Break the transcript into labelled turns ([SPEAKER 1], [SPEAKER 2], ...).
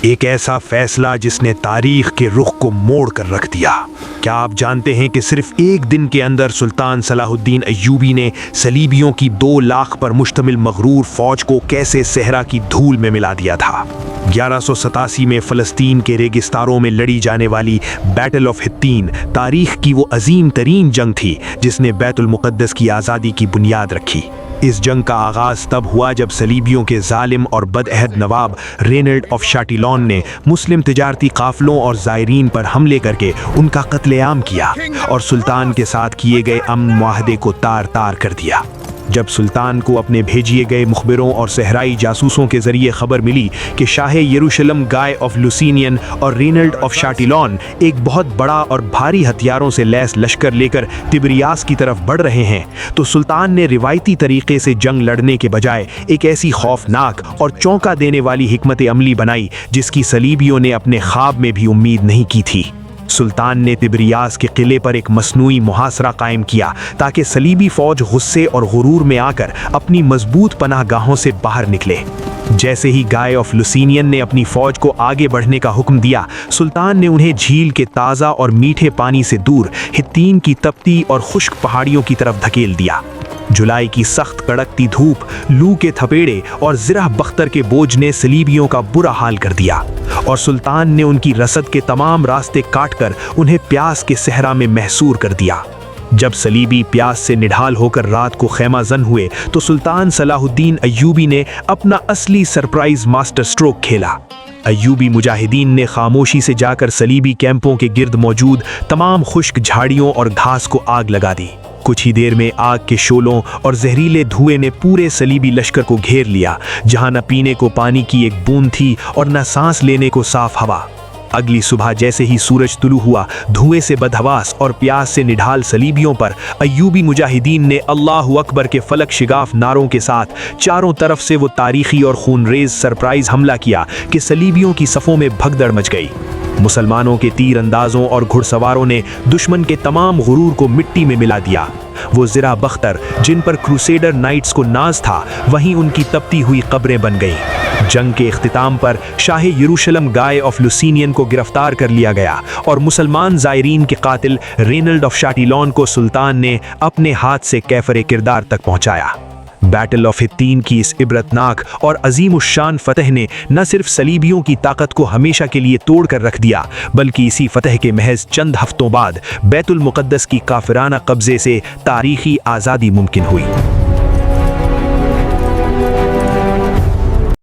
[SPEAKER 1] ایک ایسا فیصلہ جس نے تاریخ کے رخ کو موڑ کر رکھ دیا۔ کیا آپ جانتے ہیں کہ صرف ایک دن کے اندر سلطان صلاح الدین ایوبی نے صلیبیوں کی 2 لاکھ پر مشتمل مغرور فوج کو کیسے صحرا کی دھول میں ملا دیا تھا؟ 1187 میں فلسطین کے ریگستانوں میں لڑی جانے والی بیٹل آف حطین تاریخ کی وہ عظیم ترین جنگ تھی جس نے بیت المقدس کی آزادی کی بنیاد رکھی۔ اس جنگ کا آغاز تب ہوا جب صلیبیوں کے ظالم اور بدعہد نواب رینلڈ آف شاٹیلون نے مسلم تجارتی قافلوں اور زائرین پر حملے کر کے ان کا قتل عام کیا اور سلطان کے ساتھ کیے گئے امن معاہدے کو تار تار کر دیا۔ جب سلطان کو اپنے بھیجیے گئے مخبروں اور صحرائی جاسوسوں کے ذریعے خبر ملی کہ شاہ یروشلم گائے آف لوسینین اور رینلڈ آف شاٹیلون ایک بہت بڑا اور بھاری ہتھیاروں سے لیس لشکر لے کر تبریاس کی طرف بڑھ رہے ہیں، تو سلطان نے روایتی طریقے سے جنگ لڑنے کے بجائے ایک ایسی خوفناک اور چونکا دینے والی حکمت عملی بنائی جس کی صلیبیوں نے اپنے خواب میں بھی امید نہیں کی تھی۔ سلطان نے تبریاس کے قلعے پر ایک مصنوعی محاصرہ قائم کیا تاکہ صلیبی فوج غصے اور غرور میں آ کر اپنی مضبوط پناہ گاہوں سے باہر نکلے۔ جیسے ہی گائے آف لوسینین نے اپنی فوج کو آگے بڑھنے کا حکم دیا، سلطان نے انہیں جھیل کے تازہ اور میٹھے پانی سے دور حطین کی تپتی اور خشک پہاڑیوں کی طرف دھکیل دیا۔ جولائی کی سخت کڑکتی دھوپ، لو کے تھپیڑے اور زرہ بختر کے بوجھ نے صلیبیوں کا برا حال کر دیا، اور سلطان نے ان کی رسد کے تمام راستے کاٹ کر انہیں پیاس کے صحرا میں محصور کر دیا۔ جب صلیبی پیاس سے نڈھال ہو کر رات کو خیمہ زن ہوئے تو سلطان صلاح الدین ایوبی نے اپنا اصلی سرپرائز ماسٹر سٹروک کھیلا۔ ایوبی مجاہدین نے خاموشی سے جا کر صلیبی کیمپوں کے گرد موجود تمام خشک جھاڑیوں اور گھاس کو آگ لگا دی۔ کچھ ہی دیر میں آگ کے شعلوں اور زہریلے دھوئیں نے پورے صلیبی لشکر کو گھیر لیا، جہاں نہ پینے کو پانی کی ایک بوند تھی اور نہ سانس لینے کو صاف ہوا۔ اگلی صبح جیسے ہی سورج طلوع ہوا، دھوئیں سے بدحواس اور پیاس سے نڈھال صلیبیوں پر ایوبی مجاہدین نے اللہ اکبر کے فلک شگاف نعروں کے ساتھ چاروں طرف سے وہ تاریخی اور خونریز سرپرائز حملہ کیا کہ صلیبیوں کی صفوں میں بھگدڑ مچ گئی۔ مسلمانوں کے تیر اندازوں اور گھڑ سواروں نے دشمن کے تمام غرور کو مٹی میں ملا دیا۔ وہ زرہ بختر جن پر کروسیڈر نائٹس کو ناز تھا، وہیں ان کی تپتی ہوئی قبریں بن گئیں۔ جنگ کے اختتام پر شاہ یروشلم گائے آف لوسینین کو گرفتار کر لیا گیا اور مسلمان زائرین کے قاتل رینلڈ آف شاٹیلون کو سلطان نے اپنے ہاتھ سے کیفر کردار تک پہنچایا۔ بیٹل آف حطین کی اس عبرتناک اور عظیم الشان فتح نے نہ صرف صلیبیوں کی طاقت کو ہمیشہ کے لیے توڑ کر رکھ دیا، بلکہ اسی فتح کے محض چند ہفتوں بعد بیت المقدس کی کافرانہ قبضے سے تاریخی آزادی ممکن ہوئی۔